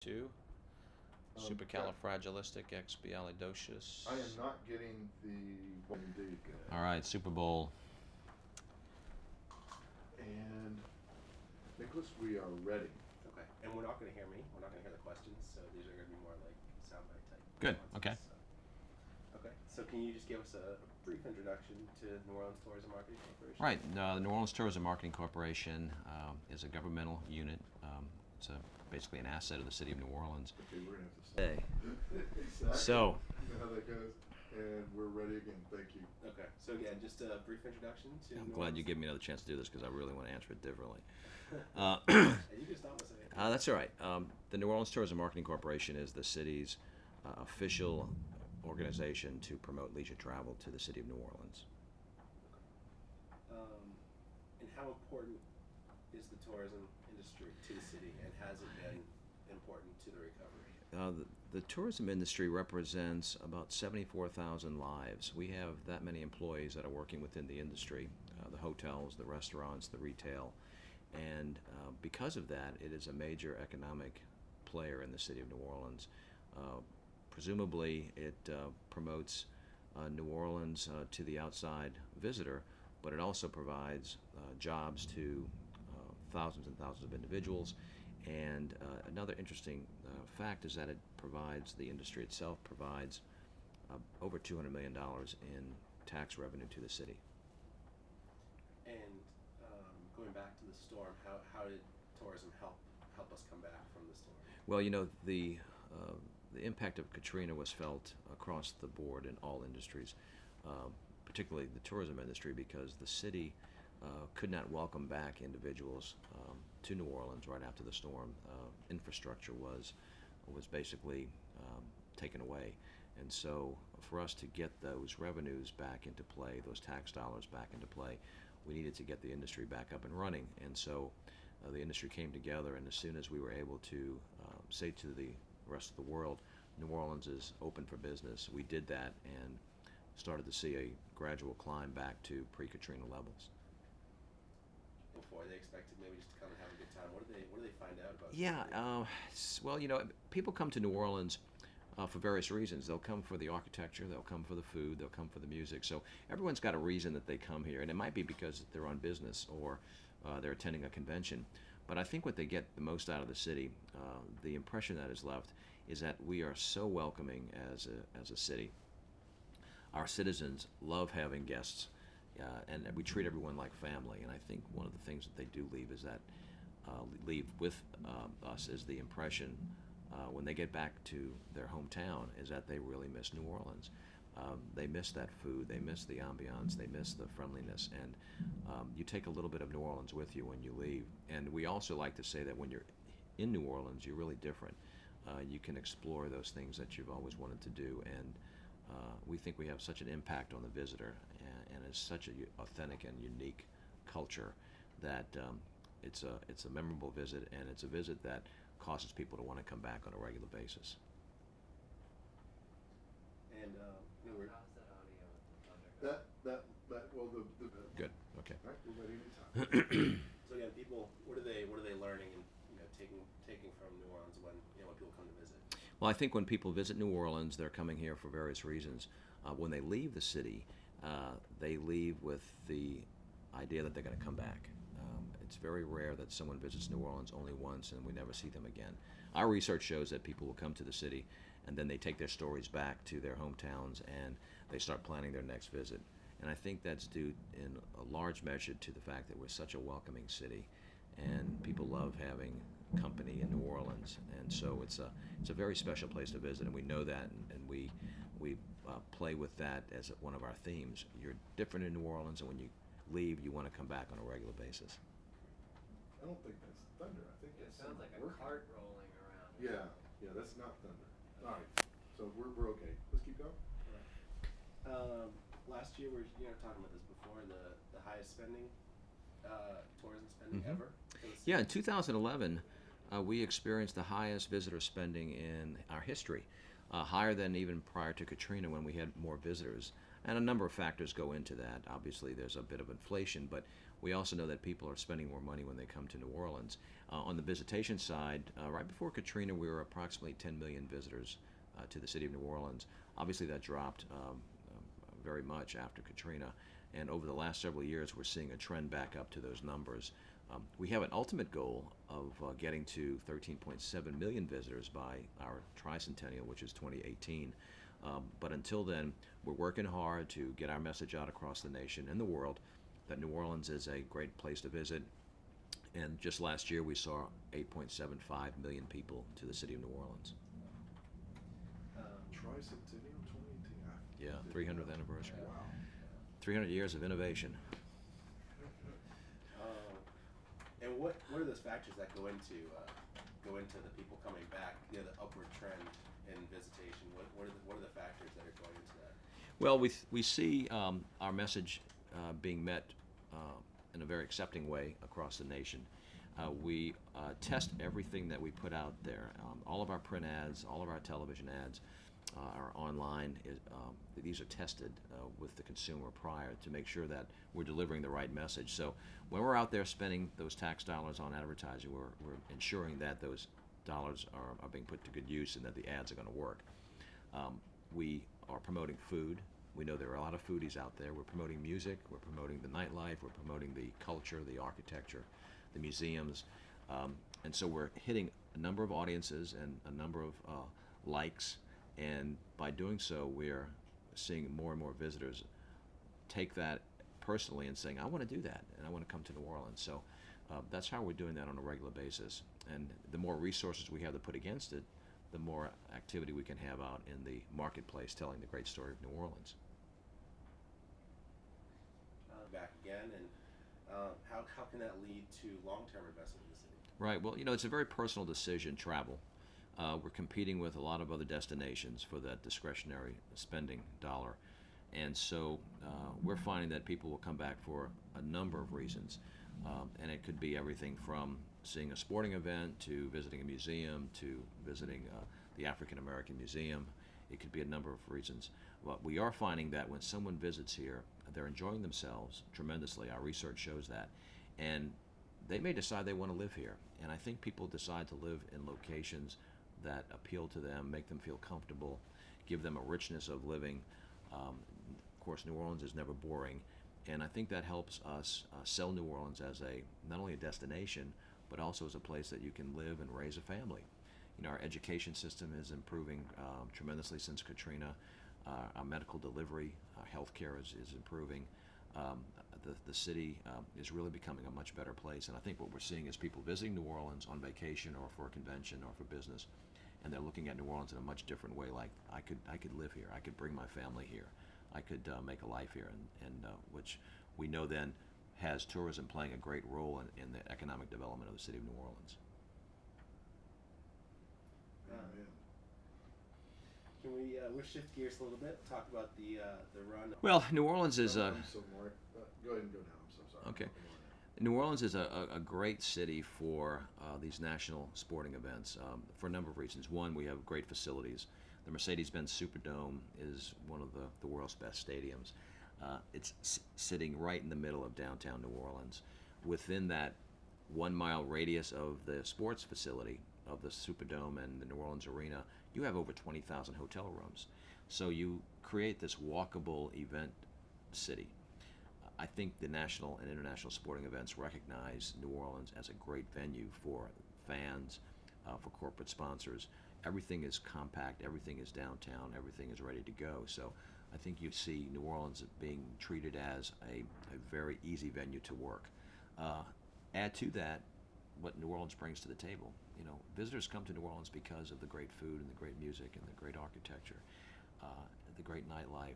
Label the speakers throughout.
Speaker 1: Two. Supercalifragilisticexpialidocious.
Speaker 2: I am not getting the one indeed.
Speaker 1: All right, Super Bowl.
Speaker 2: And Nicholas, we are ready.
Speaker 3: Okay, and we're not going to hear me. We're not going to hear the questions, so these are going to be more like soundbite type.
Speaker 1: Good.
Speaker 3: responses.
Speaker 1: Okay.
Speaker 3: So can you just give us a brief introduction to New Orleans Tourism Marketing Corporation?
Speaker 1: Right. The New Orleans Tourism Marketing Corporation is a governmental unit. It's basically an asset of the city of New Orleans.
Speaker 2: Okay, we're going to have to stop. Exactly.
Speaker 1: So,
Speaker 2: You know how that goes. And we're ready again. Thank you.
Speaker 3: Okay, so again, just a brief introduction to
Speaker 1: I'm
Speaker 3: New
Speaker 1: glad you
Speaker 3: Orleans.
Speaker 1: give me another chance to do this because I really want to answer it differently.
Speaker 3: And you can stop us at any time.
Speaker 1: That's all right. The New Orleans Tourism Marketing Corporation is the city's official organization to promote leisure travel to the city of New Orleans.
Speaker 3: And how important is the tourism industry to the city, and has it been important to the recovery?
Speaker 1: The tourism industry represents about 74,000 lives. We have that many employees that are working within the industry, the hotels, the restaurants, the retail, and because of that, it is a major economic player in the city of New Orleans. Presumably, it promotes New Orleans to the outside visitor, but it also provides jobs to thousands and thousands of individuals. And another interesting fact is that it provides, the industry itself provides over $200 million in tax revenue to the city.
Speaker 3: And going back to the storm, how did tourism help us come back from the storm?
Speaker 1: Well, you know, the impact of Katrina was felt across the board in all industries, particularly the tourism industry, because the city could not welcome back individuals to New Orleans right after the storm. Infrastructure was basically taken away, and so for us to get those revenues back into play, those tax dollars back into play, we needed to get the industry back up and running. And so the industry came together, and as soon as we were able to say to the rest of the world, New Orleans is open for business, we did that and started to see a gradual climb back to pre-Katrina levels.
Speaker 3: Before they expected maybe just to come and have a good time. What do they find out about?
Speaker 1: Yeah, well, you know, people come to New Orleans for various reasons. They'll come for the architecture, they'll come for the food, they'll come for the music. So everyone's got a reason that they come here, and it might be because they're on business or they're attending a convention. But I think what they get the most out of the city, the impression that is left, is that we are so welcoming as a city. Our citizens love having guests, and we treat everyone like family. And I think one of the things that they do leave is that leave with us is the impression when they get back to their hometown is that they really miss New Orleans. They miss that food, they miss the ambiance, they miss the friendliness, and you take a little bit of New Orleans with you when you leave. And we also like to say that when you're in New Orleans, you're really different. You can explore those things that you've always wanted to do, and we think we have such an impact on the visitor, and it's such an authentic and unique culture that it's a memorable visit, and it's a visit that causes people to want to come back on a regular basis.
Speaker 3: And we're
Speaker 4: How's that audio with the thunder?
Speaker 2: The
Speaker 1: Good. Okay.
Speaker 2: All right, we're ready anytime.
Speaker 3: so again, people, what are they learning and taking from New Orleans when people come to visit?
Speaker 1: Well, I think when people visit New Orleans, they're coming here for various reasons. When they leave the city, they leave with the idea that they're going to come back. It's very rare that someone visits New Orleans only once and we never see them again. Our research shows that people will come to the city and then they take their stories back to their hometowns and they start planning their next visit. And I think that's due in a large measure to the fact that we're such a welcoming city and people love having company in New Orleans. And so it's a very special place to visit, and we know that, and we play with that as one of our themes. You're different in New Orleans, and when you leave, you want to come back on a regular basis.
Speaker 2: I don't think that's thunder. I think
Speaker 4: It
Speaker 2: that's
Speaker 4: sounds like a
Speaker 2: working.
Speaker 4: cart rolling around.
Speaker 2: Yeah, that's not thunder. All right, so we're okay. Let's keep going.
Speaker 3: Last year we were talking about this before, the highest spending tourism spending
Speaker 1: Mhm.
Speaker 3: ever.
Speaker 1: Yeah, in 2011, we experienced the highest visitor spending in our history, higher than even prior to Katrina when we had more visitors. And a number of factors go into that. Obviously, there's a bit of inflation, but we also know that people are spending more money when they come to New Orleans. On the visitation side, right before Katrina, we were approximately 10 million visitors to the city of New Orleans. Obviously, that dropped very much after Katrina, and over the last several years, we're seeing a trend back up to those numbers. We have an ultimate goal of getting to 13.7 million visitors by our tricentennial, which is 2018. But until then, we're working hard to get our message out across the nation and the world that New Orleans is a great place to visit. And just last year, we saw 8.75 million people to the city of New Orleans.
Speaker 2: Tricentennial 2018.
Speaker 1: Yeah, 300th anniversary.
Speaker 2: Wow.
Speaker 1: 300 years of innovation.
Speaker 3: And what are those factors that go into the people coming back? You know, the upward trend in visitation. What are the factors that are going into that?
Speaker 1: Well, we see our message being met in a very accepting way across the nation. We test everything that we put out there. All of our print ads, all of our television ads, our online, these are tested with the consumer prior to make sure that we're delivering the right message. So when we're out there spending those tax dollars on advertising, we're ensuring that those dollars are being put to good use and that the ads are going to work. We are promoting food. We know there are a lot of foodies out there. We're promoting music. We're promoting the nightlife. We're promoting the culture, the architecture, the museums. And so we're hitting a number of audiences and a number of likes. And by doing so, we're seeing more and more visitors take that personally and saying, I want to do that, and I want to come to New Orleans. So that's how we're doing that on a regular basis. And the more resources we have to put against it, the more activity we can have out in the marketplace telling the great story of New Orleans.
Speaker 3: Back again, and how can that lead to long-term investment in the city?
Speaker 1: Right. Well, it's a very personal decision, travel. We're competing with a lot of other destinations for that discretionary spending dollar. And so we're finding that people will come back for a number of reasons. And it could be everything from seeing a sporting event to visiting a museum to visiting the African American Museum. It could be a number of reasons. But we are finding that when someone visits here, they're enjoying themselves tremendously. Our research shows that. And they may decide they want to live here. And I think people decide to live in locations that appeal to them, make them feel comfortable, give them a richness of living. Of course, New Orleans is never boring. And I think that helps us sell New Orleans as not only a destination, but also as a place that you can live and raise a family. Our education system is improving tremendously since Katrina. Our medical delivery, our healthcare is improving. The city is really becoming a much better place. And I think what we're seeing is people visiting New Orleans on vacation or for a convention or for business, and they're looking at New Orleans in a much different way. Like I could live here. I could bring my family here. I could make a life here, and which we know then has tourism playing a great role in the economic development of the city of New Orleans.
Speaker 2: Amen.
Speaker 3: Can we'll shift gears a little bit, talk about the run?
Speaker 1: Well, New Orleans is
Speaker 2: I'm so Mark. Go ahead and go now. I'm so sorry.
Speaker 1: Okay. New Orleans is a great city for these national sporting events for a number of reasons. One, we have great facilities. The Mercedes-Benz Superdome is one of the world's best stadiums. It's sitting right in the middle of downtown New Orleans. Within that 1 mile radius of the sports facility of the Superdome and the New Orleans Arena, you have over 20,000 hotel rooms. So you create this walkable event city. I think the national and international sporting events recognize New Orleans as a great venue for fans, for corporate sponsors. Everything is compact, everything is downtown, everything is ready to go. So I think you see New Orleans being treated as a very easy venue to work. Add to that what New Orleans brings to the table. Visitors come to New Orleans because of the great food and the great music and the great architecture, the great nightlife,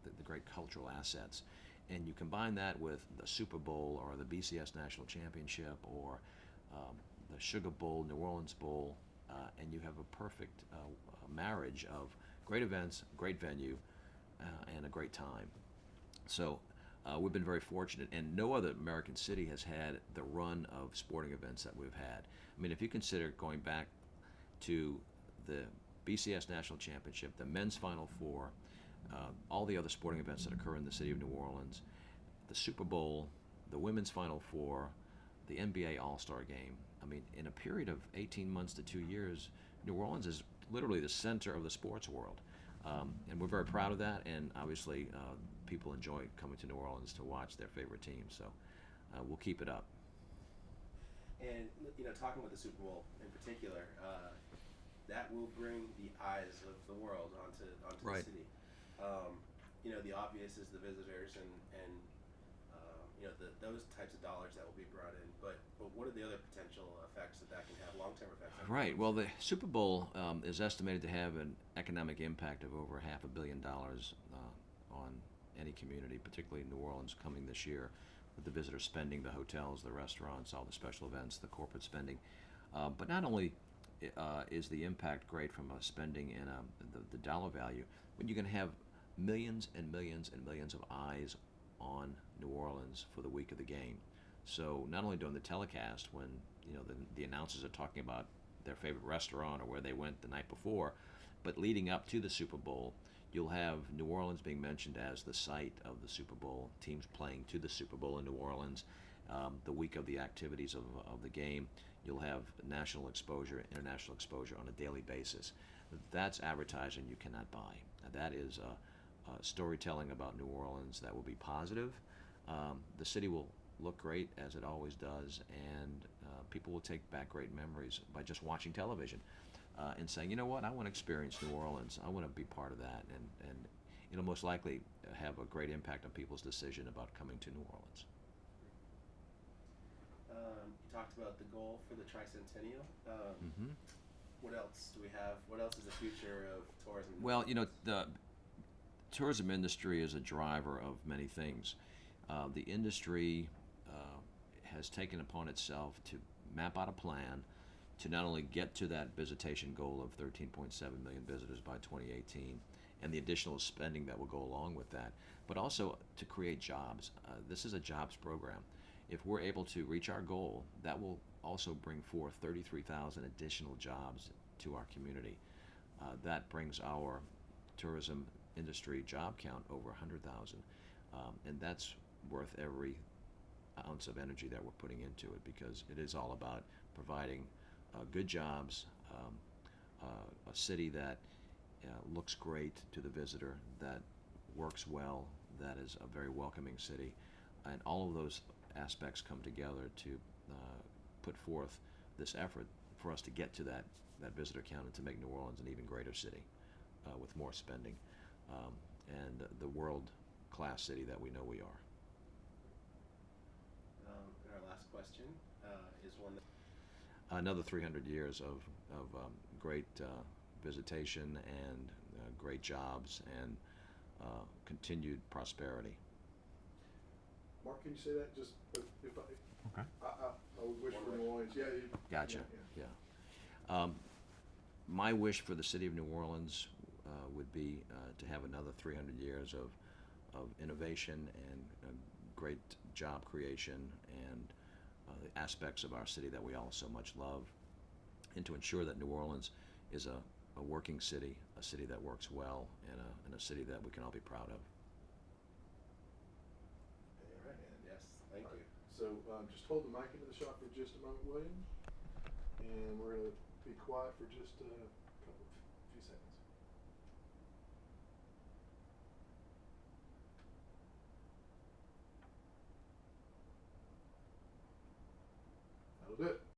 Speaker 1: the great cultural assets. And you combine that with the Super Bowl or the BCS National Championship or the Sugar Bowl, New Orleans Bowl, and you have a perfect marriage of great events, great venue, and a great time. So we've been very fortunate, and no other American city has had the run of sporting events that we've had. I mean, if you consider going back to the BCS National Championship, the men's Final Four, all the other sporting events that occur in the city of New Orleans, the Super Bowl, the women's Final Four, the NBA All-Star Game, I mean, in a period of 18 months to 2 years, New Orleans is literally the center of the sports world. And we're very proud of that, and obviously people enjoy coming to New Orleans to watch their favorite team, so we'll keep it up.
Speaker 3: And talking about the Super Bowl in particular, that will bring the eyes of the world onto
Speaker 1: Right.
Speaker 3: the city. The obvious is the visitors and those types of dollars that will be brought in. But what are the other potential effects that can have, long-term effects?
Speaker 1: Right. Well, the Super Bowl is estimated to have an economic impact of over $500 million on any community, particularly New Orleans, coming this year, with the visitor spending, the hotels, the restaurants, all the special events, the corporate spending. But not only is the impact great from a spending and the dollar value, when you can have millions and millions and millions of eyes on New Orleans for the week of the game. So not only during the telecast, when the announcers are talking about their favorite restaurant or where they went the night before, but leading up to the Super Bowl, you'll have New Orleans being mentioned as the site of the Super Bowl, teams playing to the Super Bowl in New Orleans. The week of the activities of the game, you'll have national exposure, international exposure on a daily basis. That's advertising you cannot buy. That is storytelling about New Orleans that will be positive. The city will look great, as it always does, and people will take back great memories by just watching television and saying, you know what, I want to experience New Orleans. I want to be part of that, and it'll most likely have a great impact on people's decision about coming to New Orleans.
Speaker 3: You talked about the goal for the tricentennial.
Speaker 1: Mm-hmm.
Speaker 3: What else do we have? What else is the future of tourism?
Speaker 1: Well, the tourism industry is a driver of many things. The industry has taken upon itself to map out a plan to not only get to that visitation goal of 13.7 million visitors by 2018 and the additional spending that will go along with that, but also to create jobs. This is a jobs program. If we're able to reach our goal, that will also bring forth 33,000 additional jobs to our community. That brings our tourism industry job count over 100,000, and that's worth every ounce of energy that we're putting into it, because it is all about providing good jobs, a city that looks great to the visitor, that works well, that is a very welcoming city, and all of those aspects come together to put forth this effort for us to get to that visitor count and to make New Orleans an even greater city with more spending and the world-class city that we know we are.
Speaker 3: And our last question is one that
Speaker 1: Another 300 years of great visitation and great jobs and continued prosperity.
Speaker 2: Mark, can you say that? Just if I,
Speaker 1: Okay.
Speaker 2: I would wish for New Orleans. Yeah.
Speaker 1: Gotcha.
Speaker 2: Yeah.
Speaker 1: Yeah. My wish for the city of New Orleans would be to have another 300 years of innovation and great job creation and the aspects of our city that we all so much love, and to ensure that New Orleans is a working city, a city that works well, and a city that we can all be proud of.
Speaker 2: All right.
Speaker 3: yes, thank you.
Speaker 2: So just hold the mic into the shot for just a moment, William, and we're going to be quiet for just a few seconds.